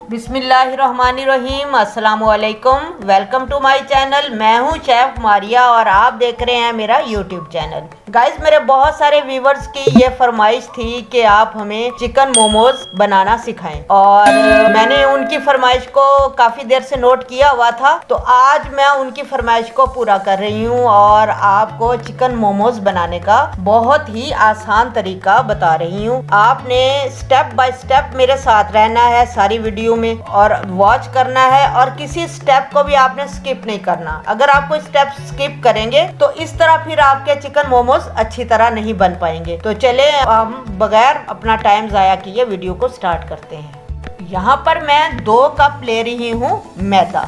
बिस्मिल्लाहिर्रहमानिर्रहीम, अस्सलामुअलैकुम। Welcome to my channel. मैं हूं शेफ मारिया और आप देख रहे हैं मेरा यूट्यूब चैनल। गाइस, मेरे बहुत सारे व्यूवर्स की ये फरमाइश थी कि आप हमें चिकन मोमोज बनाना सिखाएं और मैंने उनकी फरमाइश को काफ़ी देर से नोट किया हुआ था, तो आज मैं उनकी फरमाइश को पूरा कर रही हूँ और आपको चिकन मोमोज बनाने का बहुत ही आसान तरीका बता रही हूँ। आपने स्टेप बाय स्टेप मेरे साथ रहना है सारी वीडियो में और वॉच करना है और किसी स्टेप को भी आपने स्किप नहीं करना। अगर आप कोई स्टेप स्किप करेंगे तो इस तरह फिर आपके चिकन मोमोज अच्छी तरह नहीं बन पाएंगे। तो चले हम बगैर अपना टाइम जाया किए वीडियो को स्टार्ट करते हैं। यहाँ पर मैं 2 कप ले रही हूँ मैदा।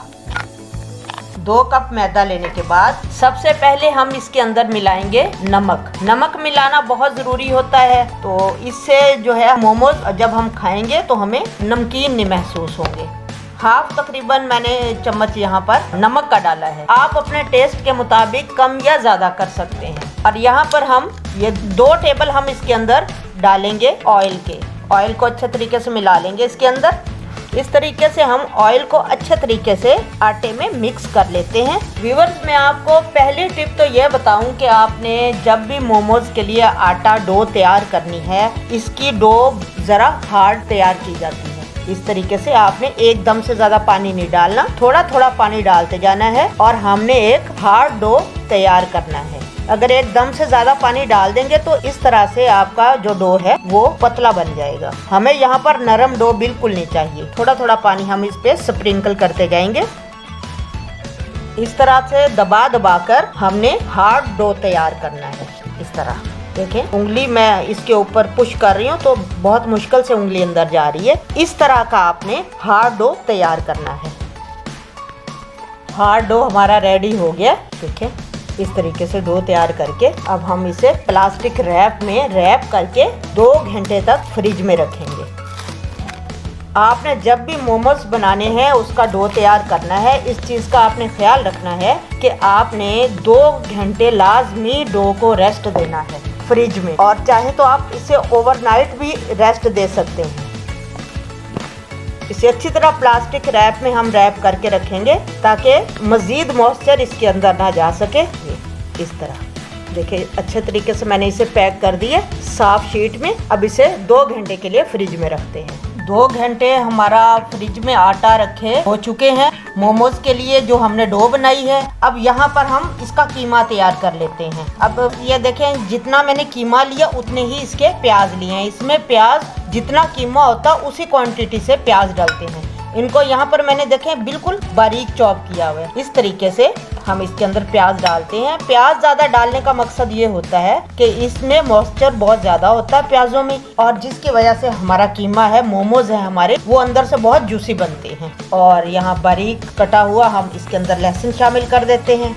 2 कप मैदा लेने के बाद सबसे पहले हम इसके अंदर मिलाएंगे नमक। नमक मिलाना बहुत ज़रूरी होता है, तो इससे जो है मोमोज जब हम खाएंगे तो हमें नमकीन नहीं महसूस होंगे। हाफ तकरीबन मैंने चम्मच यहाँ पर नमक का डाला है। आप अपने टेस्ट के मुताबिक कम या ज़्यादा कर सकते हैं। और यहाँ पर हम ये 2 टेबल हम इसके अंदर डालेंगे ऑयल के। ऑयल को अच्छे तरीके से मिला लेंगे इसके अंदर। इस तरीके से हम ऑयल को अच्छे तरीके से आटे में मिक्स कर लेते हैं। व्यूअर्स, मैं आपको पहली टिप तो ये बताऊं कि आपने जब भी मोमोज के लिए आटा डो तैयार करनी है, इसकी डो ज़रा हार्ड तैयार की जाती है। इस तरीके से आपने एकदम से ज़्यादा पानी नहीं डालना, थोड़ा थोड़ा पानी डालते जाना है और हमने एक हार्ड डो तैयार करना है। अगर एकदम से ज़्यादा पानी डाल देंगे तो इस तरह से आपका जो डो है वो पतला बन जाएगा। हमें यहाँ पर नरम डो बिल्कुल नहीं चाहिए। थोड़ा थोड़ा पानी हम इस पे स्प्रिंकल करते जाएंगे। इस तरह से दबा दबा कर हमने हार्ड डो तैयार करना है। इस तरह देखें, उंगली मैं इसके ऊपर पुश कर रही हूँ तो बहुत मुश्किल से उंगली अंदर जा रही है। इस तरह का आपने हार्ड डो तैयार करना है। हार्ड डो हमारा रेडी हो गया। देखें, इस तरीके से डो तैयार करके अब हम इसे प्लास्टिक रैप में रैप करके 2 घंटे तक फ्रिज में रखेंगे। आपने जब भी मोमोज बनाने हैं उसका डो तैयार करना है, इस चीज़ का आपने ख्याल रखना है कि आपने 2 घंटे लाजमी डो को रेस्ट देना है फ्रिज में, और चाहे तो आप इसे ओवरनाइट भी रेस्ट दे सकते हैं। इसे अच्छी तरह प्लास्टिक रैप में हम रैप करके रखेंगे ताकि मज़ीद मॉइस्चर इसके अंदर ना जा सके। इस तरह देखिए, अच्छे तरीके से मैंने इसे पैक कर दिया साफ शीट में। अब इसे 2 घंटे के लिए फ्रिज में रखते हैं। 2 घंटे हमारा फ्रिज में आटा रखे हो चुके हैं मोमोज के लिए जो हमने डो बनाई है। अब यहाँ पर हम इसका कीमा तैयार कर लेते हैं। अब ये देखें, जितना मैंने कीमा लिया उतने ही इसके प्याज लिए हैं। इसमें प्याज जितना कीमा होता है उसी क्वांटिटी से प्याज डालते हैं। इनको यहाँ पर मैंने देखें बिल्कुल बारीक चॉप किया हुआ है। इस तरीके से हम इसके अंदर प्याज डालते हैं। प्याज ज़्यादा डालने का मकसद ये होता है कि इसमें मॉइस्चर बहुत ज़्यादा होता है प्याजों में, और जिसकी वजह से हमारा कीमा है, मोमोज है हमारे, वो अंदर से बहुत जूसी बनते हैं। और यहाँ बारीक कटा हुआ हम इसके अंदर लहसुन शामिल कर देते हैं।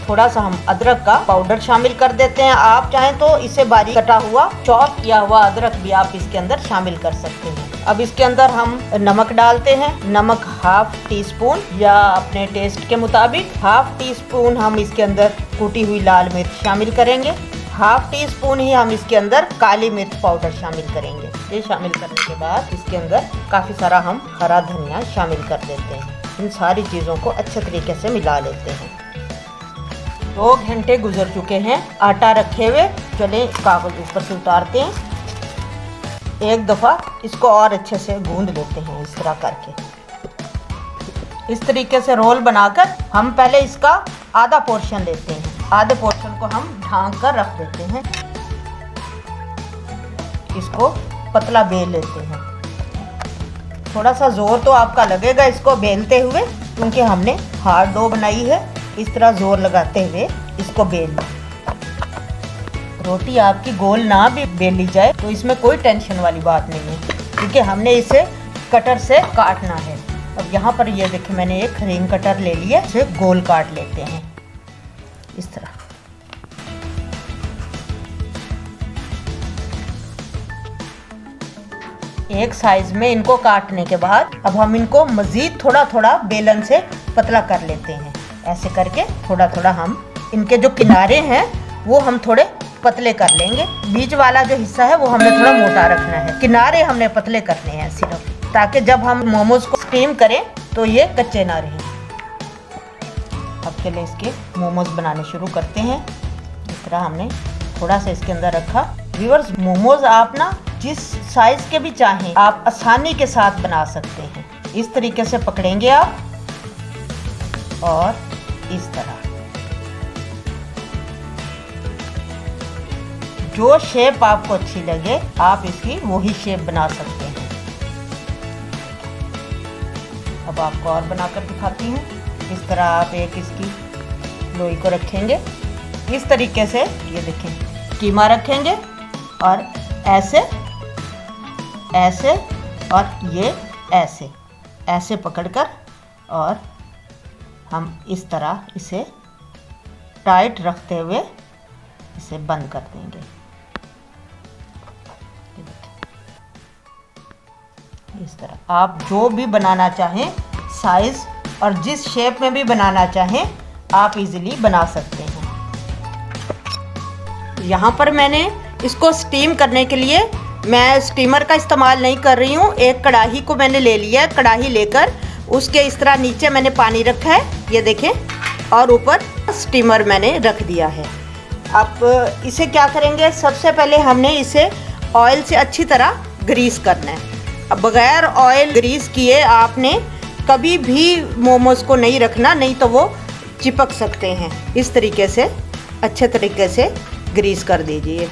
थोड़ा सा हम अदरक का पाउडर शामिल कर देते हैं। आप चाहें तो इसे बारीक कटा हुआ चॉप किया हुआ अदरक भी आप इसके अंदर शामिल कर सकते हैं। अब इसके अंदर हम नमक डालते हैं। नमक हाफ टी स्पून या अपने टेस्ट के मुताबिक। हाफ टी स्पून हम इसके अंदर कूटी हुई लाल मिर्च शामिल करेंगे। हाफ टी स्पून ही हम इसके अंदर काली मिर्च पाउडर शामिल करेंगे। ये शामिल करने के बाद इसके अंदर काफ़ी सारा हम हरा धनिया शामिल कर देते हैं। इन सारी चीज़ों को अच्छे तरीके से मिला लेते हैं। 2 घंटे गुजर चुके हैं आटा रखे हुए। चलें, कागज ऊपर से उतारते हैं। एक दफ़ा इसको और अच्छे से गूंद लेते हैं। इस तरह करके इस तरीके से रोल बनाकर हम पहले इसका आधा पोर्शन लेते हैं। आधे पोर्शन को हम ढांक कर रख देते हैं। इसको पतला बेल लेते हैं। थोड़ा सा जोर तो आपका लगेगा इसको बेलते हुए, क्योंकि हमने हार्ड डो बनाई है। इस तरह जोर लगाते हुए इसको बेल लें। रोटी आपकी गोल ना भी बेली जाए तो इसमें कोई टेंशन वाली बात नहीं है, क्योंकि हमने इसे कटर से काटना है। अब यहाँ पर ये देखिए, मैंने एक रिंग कटर ले लिया, इसे गोल काट लेते हैं इस तरह। एक साइज में इनको काटने के बाद अब हम इनको मज़ीद थोड़ा थोड़ा बेलन से पतला कर लेते हैं। ऐसे करके थोड़ा थोड़ा हम इनके जो किनारे हैं वो हम थोड़े पतले कर लेंगे। बीच वाला जो हिस्सा है वो हमने थोड़ा मोटा रखना है, किनारे हमने पतले करने हैं सिर्फ। ताकि जब हम मोमोज को स्टीम करें तो ये कच्चे ना रहें। अब चलिए इसके मोमोज बनाने शुरू करते हैं। इस तरह हमने थोड़ा सा इसके अंदर रखा। व्यूअर्स, मोमोज आप ना जिस साइज के भी चाहें आप आसानी के साथ बना सकते हैं। इस तरीके से पकड़ेंगे आप और इस तरह जो शेप आपको अच्छी लगे आप इसकी वही शेप बना सकते हैं। अब आपको और बनाकर दिखाती हूँ। इस तरह आप एक इसकी लोई को रखेंगे इस तरीके से, ये देखें कीमा रखेंगे और ऐसे ऐसे और ये ऐसे ऐसे पकड़कर और हम इस तरह इसे टाइट रखते हुए इसे बंद कर देंगे। इस तरह आप जो भी बनाना चाहें साइज और जिस शेप में भी बनाना चाहें आप इजीली बना सकते हैं। यहाँ पर मैंने इसको स्टीम करने के लिए मैं स्टीमर का इस्तेमाल नहीं कर रही हूँ। एक कढ़ाई को मैंने ले लिया है। कढ़ाई लेकर उसके इस तरह नीचे मैंने पानी रखा है, ये देखें, और ऊपर स्टीमर मैंने रख दिया है। अब इसे क्या करेंगे, सबसे पहले हमने इसे ऑयल से अच्छी तरह ग्रीस करना है। अब बगैर ऑयल ग्रीस किए आपने कभी भी मोमोज को नहीं रखना, नहीं तो वो चिपक सकते हैं। इस तरीके से अच्छे तरीके से ग्रीस कर दीजिए।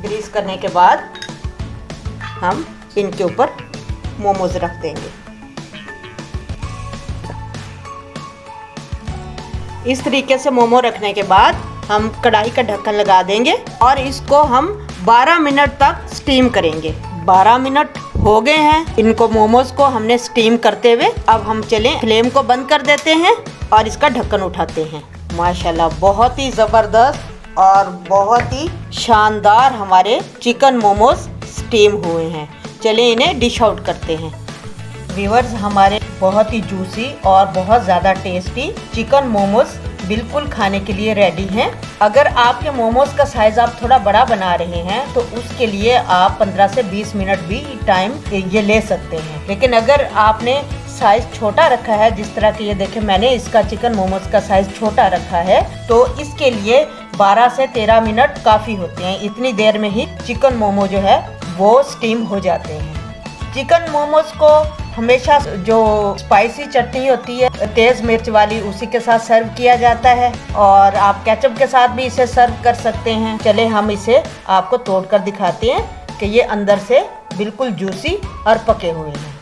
ग्रीस करने के बाद हम इनके ऊपर मोमोज रख देंगे। इस तरीके से मोमो रखने के बाद हम कढ़ाई का ढक्कन लगा देंगे और इसको हम 12 मिनट तक स्टीम करेंगे। 12 मिनट हो गए हैं इनको मोमोज को हमने स्टीम करते हुए। अब हम चलें फ्लेम को बंद कर देते हैं और इसका ढक्कन उठाते हैं। माशाल्लाह बहुत ही ज़बरदस्त और बहुत ही शानदार हमारे चिकन मोमोज स्टीम हुए हैं। चलें इन्हें डिश आउट करते हैं। व्यूअर्स, हमारे बहुत ही जूसी और बहुत ज़्यादा टेस्टी चिकन मोमोज बिल्कुल खाने के लिए रेडी हैं। अगर आपके मोमोज का साइज़ आप थोड़ा बड़ा बना रहे हैं तो उसके लिए आप 15 से 20 मिनट भी टाइम ये ले सकते हैं। लेकिन अगर आपने साइज़ छोटा रखा है, जिस तरह के ये देखें मैंने इसका चिकन मोमोज का साइज़ छोटा रखा है, तो इसके लिए 12 से 13 मिनट काफ़ी होते हैं। इतनी देर में ही चिकन मोमो जो है वो स्टीम हो जाते हैं। चिकन मोमोज को हमेशा जो स्पाइसी चटनी होती है तेज़ मिर्च वाली, उसी के साथ सर्व किया जाता है और आप केचप के साथ भी इसे सर्व कर सकते हैं। चले हम इसे आपको तोड़कर दिखाते हैं कि ये अंदर से बिल्कुल जूसी और पके हुए हैं।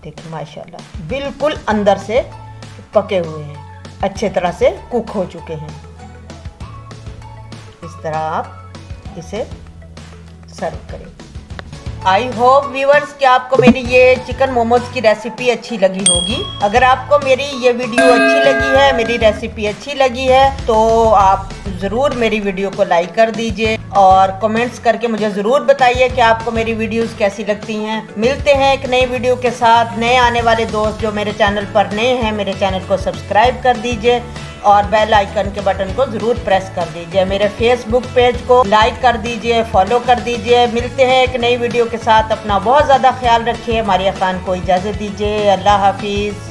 देखिए माशाल्लाह बिल्कुल अंदर से पके हुए हैं, अच्छे तरह से कुक हो चुके हैं। इस तरह आप इसे सर्व करें। आई होप व्यूअर्स कि आपको मेरी ये चिकन मोमोज की रेसिपी अच्छी लगी होगी। अगर आपको मेरी ये वीडियो अच्छी लगी है, मेरी रेसिपी अच्छी लगी है, तो आप ज़रूर मेरी वीडियो को लाइक कर दीजिए और कमेंट्स करके मुझे ज़रूर बताइए कि आपको मेरी वीडियोस कैसी लगती हैं। मिलते हैं एक नई वीडियो के साथ। नए आने वाले दोस्त जो मेरे चैनल पर नए हैं, मेरे चैनल को सब्सक्राइब कर दीजिए और बेल आइकन के बटन को ज़रूर प्रेस कर दीजिए। मेरे फेसबुक पेज को लाइक कर दीजिए, फॉलो कर दीजिए। मिलते हैं एक नई वीडियो के साथ। अपना बहुत ज़्यादा ख्याल रखिए। मारिया खान को इजाज़त दीजिए। अल्लाह हाफिज़।